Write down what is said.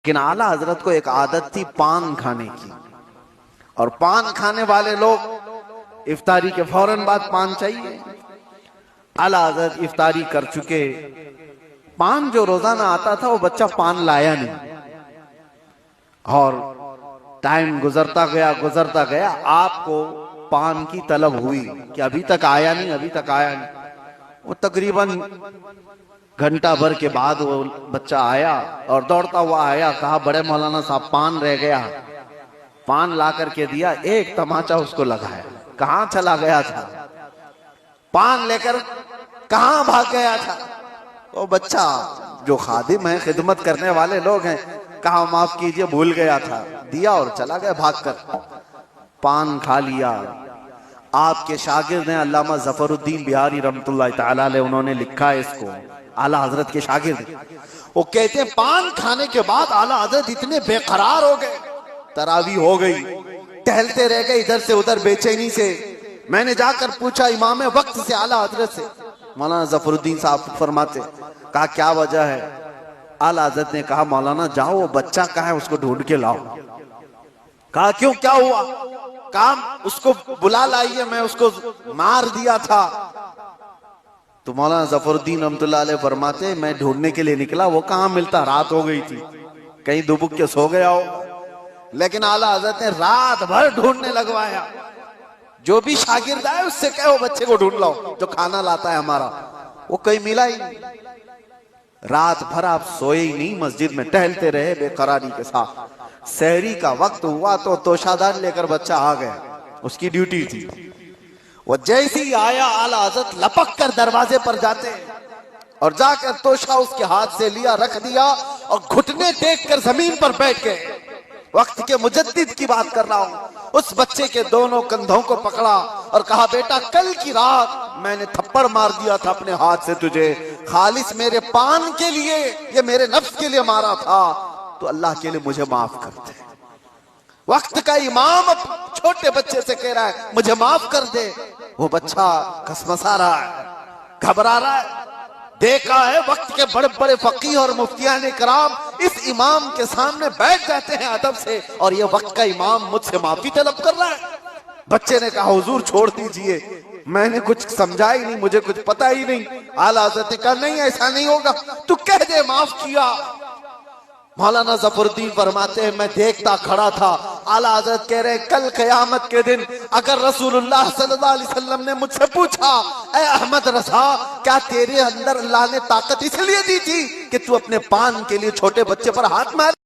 لیکن اعلیٰ حضرت کو ایک عادت تھی پان کھانے کی، اور پان کھانے والے لوگ افطاری کے فوراً بعد پان چاہیے۔ اعلیٰ حضرت افطاری کر چکے، پان جو روزانہ آتا تھا وہ بچہ پان لایا نہیں، اور ٹائم گزرتا گیا آپ کو پان کی طلب ہوئی کہ ابھی تک آیا نہیں۔ وہ تقریباً گھنٹہ بھر کے بعد وہ بچہ آیا اور دوڑتا ہوا آیا، کہا بڑے مولانا صاحب پان رہ گیا۔ پان لا کر کے دیا، ایک تماچا اس کو لگایا، کہاں چلا گیا تھا؟ پان لے کر کہاں بھاگ گیا تھا؟ وہ بچہ جو خادم ہے، خدمت کرنے والے لوگ ہیں، کہا معاف کیجئے بھول گیا تھا، دیا اور چلا گیا بھاگ کر۔ پان کھا لیا۔ آپ کے شاگرد ہیں علامہ ظفر الدین بہاری رحمۃ اللہ تعالی علیہ، انہوں نے لکھا ہے اس کو، اعلیٰ حضرت کے شاگرد، وہ کہتے ہیں پان کھانے کے بعد اعلیٰ حضرت اتنے بے قرار ہو گئے، تراویح ہو گئی، ٹہلتے رہ گئے ادھر سے ادھر بے چینی سے۔ میں نے جا کر پوچھا امام وقت سے اعلیٰ حضرت سے، مولانا ظفر الدین صاحب فرماتے، کہا کیا وجہ ہے؟ اعلیٰ حضرت نے کہا مولانا جاؤ وہ بچہ کہاں ہے اس کو ڈھونڈ کے لاؤ۔ کہا کیوں، کیا ہوا؟ کام اس کو بلا لائیے، میں اس کو مار دیا تھا۔ تو مولانا ظفر الدین رحمۃ اللہ علیہ فرماتے میں ڈھونڈنے کے لیے نکلا، وہ کہاں ملتا، رات ہو گئی تھی، کہیں دبک کے سو گیا ہو۔ لیکن اعلیٰ حضرت نے رات بھر ڈھونڈنے لگوایا، جو بھی شاگرد آئے اس سے کہو بچے کو ڈھونڈ لاؤ جو کھانا لاتا ہے ہمارا، وہ کہیں ملا ہی نہیں۔ رات بھر آپ سوئے ہی نہیں، مسجد میں ٹہلتے رہے بے قراری کے ساتھ۔ سحری کا وقت ہوا تو توشادان لے کر بچہ آ گیا، اس کی ڈیوٹی تھی۔ وہ جیسے ہی آیا اعلیٰ حضرت لپک کر دروازے پر جاتے اور جا کر توشا اس کے ہاتھ سے لیا، رکھ دیا اور گھٹنے ٹیک کر زمین پر بیٹھ گئے۔ وقت کے مجدد کی بات کر رہا ہوں، اس بچے کے دونوں کندھوں کو پکڑا اور کہا بیٹا کل کی رات میں نے تھپڑ مار دیا تھا اپنے ہاتھ سے تجھے، خالص میرے پان کے لیے، یہ میرے نفس کے لیے مارا تھا، تو اللہ کے لیے مجھے معاف کر دے۔ وقت کا امام اب چھوٹے بچے سے کہہ رہا ہے مجھے معاف کر دے۔ وہ بچہ کسمسا رہا ہے، گھبرا رہا ہے۔ دیکھا ہے وقت کے بڑے بڑے فقیہ اور مفتیان کرام اس امام کے سامنے بیٹھ جاتے ہیں ادب سے، اور یہ وقت کا امام مجھ سے معافی طلب کر رہا ہے۔ بچے نے کہا حضور چھوڑ دیجئے، میں نے کچھ سمجھا ہی نہیں، مجھے کچھ پتا ہی نہیں۔ اعلیٰ حضرت نے کہا نہیں ایسا نہیں ہوگا، تو کہہ دے معاف کیا۔ مولانا ظفر الدین فرماتے ہیں میں دیکھتا کھڑا تھا، اعلیٰ حضرت کہہ رہے کل قیامت کے دن اگر رسول اللہ صلی اللہ علیہ وسلم نے مجھ سے پوچھا اے احمد رضا کیا تیرے اندر اللہ نے طاقت اس لیے دی تھی کہ تو اپنے پان کے لیے چھوٹے بچے پر ہاتھ مار